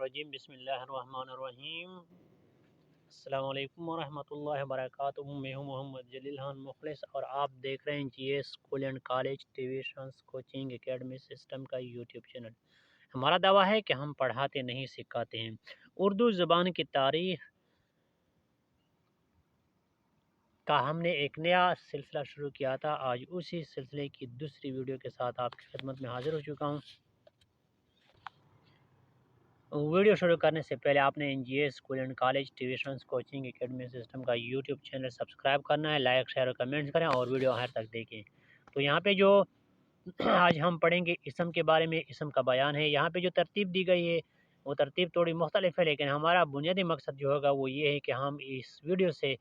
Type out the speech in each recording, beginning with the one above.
الرجیم بسم اللہ الرحمن الرحیم السلام علیکم ورحمۃ اللہ وبرکاتہ۔ میں ہوں محمد جلیل خان مخلص اور آپ دیکھ رہے ہیں G S school and college tuitions coaching academy system کا یوٹیوب چینل۔ ہمارا دعویٰ ہے کہ ہم پڑھاتے نہیں سکھاتے ہیں۔ اردو زبان کی تاریخ کا ہم نے ایک نیا سلسلہ شروع کیا تھا۔ آج اسی سلسلے کی دوسری ویڈیو کے ساتھ آپ کی خدمت میں حاضر ہو چکا ہوں۔ ویڈیو شروع کرنے سے پہلے آپ نے G S school and college tuitions coaching academy system کا یوٹیوب چینل سبسکرائب کرنا ہے، لائک شیئر اور کمنٹس کریں اور ویڈیو آخر تک دیکھیں۔ تو یہاں پہ جو آج ہم پڑھیں گے اسم کے بارے میں، اسم کا بیان ہے۔ یہاں پہ جو ترتیب دی گئی ہے وہ ترتیب تھوڑی مختلف ہے، لیکن ہمارا بنیادی مقصد جو ہوگا وہ یہ ہے کہ ہم اس ویڈیو سے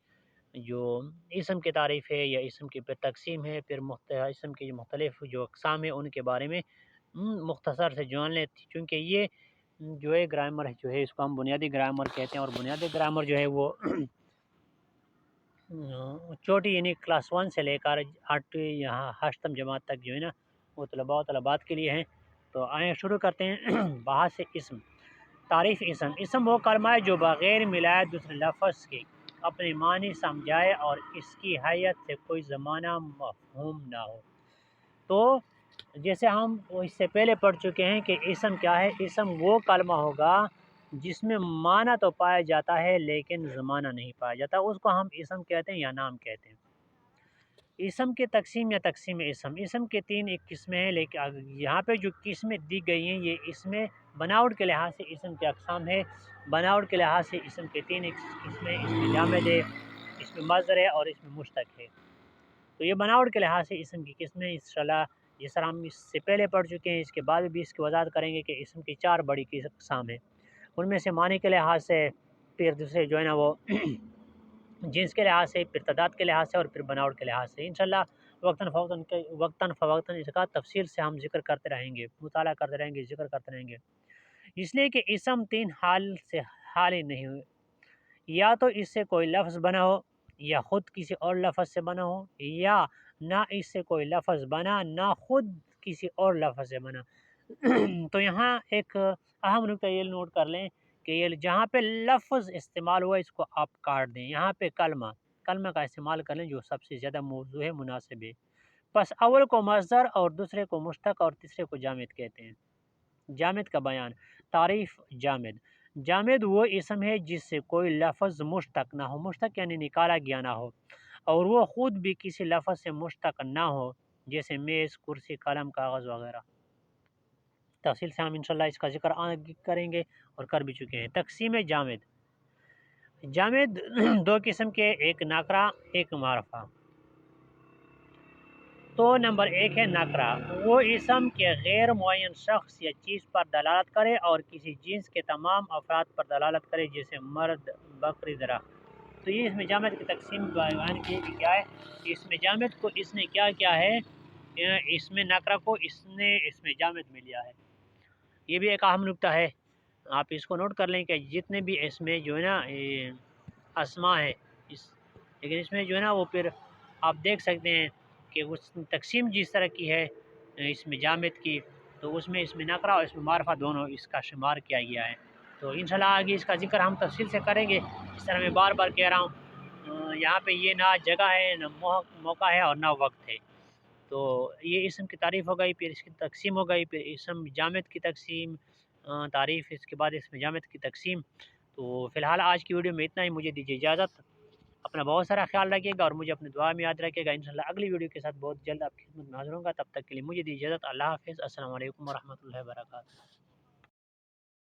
جو اسم کی تعریف ہے یا اسم کی پھر تقسیم ہے، پھر اسم کی جو مختلف جو اقسام ہیں ان کے بارے میں مختصر سے جان لیں، چونکہ یہ جو ہے گرامر جو ہے اس کو ہم بنیادی گرامر کہتے ہیں، اور بنیادی گرامر جو ہے وہ چھوٹی یعنی کلاس 1 سے لے کر 8ویں جماعت تک جو ہے نا وہ طلباء و طلبات کے لیے ہیں۔ تو آئیں شروع کرتے ہیں۔ بحث سے اسم، تعریف اسم۔ اسم وہ کلمہ ہے جو بغیر ملائے دوسرے لفظ کے اپنے معنی سمجھائے اور اس کی حیت سے کوئی زمانہ مفہوم نہ ہو۔ تو جیسے ہم اس سے پہلے پڑھ چکے ہیں کہ اسم کیا ہے۔ اسم وہ کلمہ ہوگا جس میں معنی تو پایا جاتا ہے لیکن زمانہ نہیں پایا جاتا، اس کو ہم اسم کہتے ہیں یا نام کہتے ہیں۔ اسم کے تقسیم یا تقسیم اسم، اسم کے 3 ایک قسمیں ہیں، لیکن یہاں پہ جو قسمیں دی گئی ہیں یہ اس میں بناوٹ کے لحاظ سے اسم کے اقسام ہے۔ بناوٹ کے لحاظ سے اسم کے 3 ایک قسمیں، اس میں جامد ہے، اس میں مصدر ہے اور اس میں مشتق ہے۔ تو یہ بناوٹ کے لحاظ سے اسم کی قسمیں انشاءاللہ جس طرح ہم اس سے پہلے پڑھ چکے ہیں، اس کے بعد بھی اس کی وضاحت کریں گے کہ اسم کی 4 بڑی اقسام ہیں۔ ان میں سے معنی کے لحاظ سے، پھر دوسرے جو ہے نا وہ جنس کے لحاظ سے، پھر تعداد کے لحاظ سے اور پھر بناوٹ کے لحاظ سے انشاءاللہ وقتاً فوقتاً اس کا تفصیل سے ہم ذکر کرتے رہیں گے، مطالعہ کرتے رہیں گے، ذکر کرتے رہیں گے۔ اس لیے کہ اسم 3 حال سے خالی نہیں ہوئے، یا تو اس سے کوئی لفظ بنا ہو، یا خود کسی اور لفظ سے بنا ہو، یا نہ اس سے کوئی لفظ بنا نہ خود کسی اور لفظ سے بنا۔ تو یہاں ایک اہم نکتہ یہ نوٹ کر لیں کہ یہ جہاں پہ لفظ استعمال ہوا اس کو آپ کاٹ دیں، یہاں پہ کلمہ کا استعمال کر لیں جو سب سے زیادہ موضوع ہے، مناسب ہے۔ پس اول کو مصدر اور دوسرے کو مشتق اور تیسرے کو جامد کہتے ہیں۔ جامد کا بیان، تعریف جامد۔ جامد وہ اسم ہے جس سے کوئی لفظ مشتق نہ ہو، مشتق یعنی نکالا گیا نہ ہو، اور وہ خود بھی کسی لفظ سے مشتق نہ ہو، جیسے میز، کرسی، قلم، کاغذ وغیرہ۔ تفصیل سے ہم انشاءاللہ اس کا ذکر کریں گے اور کر بھی چکے ہیں۔ تقسیم جامد، جامد 2 قسم کے، ایک نکرہ ایک معرفہ۔ تو نمبر 1 ہے نکرہ، وہ اسم کے غیر معین شخص یا چیز پر دلالت کرے اور کسی جنس کے تمام افراد پر دلالت کرے، جیسے مرد، بکری، درخت۔ تو یہ اس میں جامد کی تقسیم بیان کی کیا ہے، اس میں جامد کو اس نے کیا کیا ہے، اس میں نکرہ کو اس نے اس میں جامد میں لیا ہے۔ یہ بھی ایک اہم نکتہ ہے، آپ اس کو نوٹ کر لیں کہ جتنے بھی اس میں جو ہے نا اسما ہے، لیکن اس میں جو ہے نا وہ پھر آپ دیکھ سکتے ہیں کہ اس تقسیم جس طرح کی ہے اس میں جامد کی، تو اس میں نکرہ اور اس میں معرفہ دونوں اس کا شمار کیا گیا ہے۔ تو انشاءاللہ آگے اس کا ذکر ہم تفصیل سے کریں گے۔ اس طرح میں بار بار کہہ رہا ہوں، یہاں پہ یہ نہ جگہ ہے، نہ موقع ہے اور نہ وقت ہے۔ تو یہ اسم کی تعریف ہو گئی، پھر اس کی تقسیم ہو گئی، پھر اسم جامد کی تقسیم، تعریف، اس کے بعد اسم جامد کی تقسیم۔ تو فی الحال آج کی ویڈیو میں اتنا ہی، مجھے دیجیے اجازت۔ اپنا بہت سارا خیال رکھیے گا اور مجھے اپنے دعا میں یاد رکھیے گا۔ انشاءاللہ اگلی ویڈیو کے ساتھ بہت جلد آپ کی خدمت میں حاضر ہوں گا، تب تک کے لیے مجھے دیجیے اجازت۔ اللہ حافظ، السلام علیکم ورحمۃ اللہ وبرکاتہ۔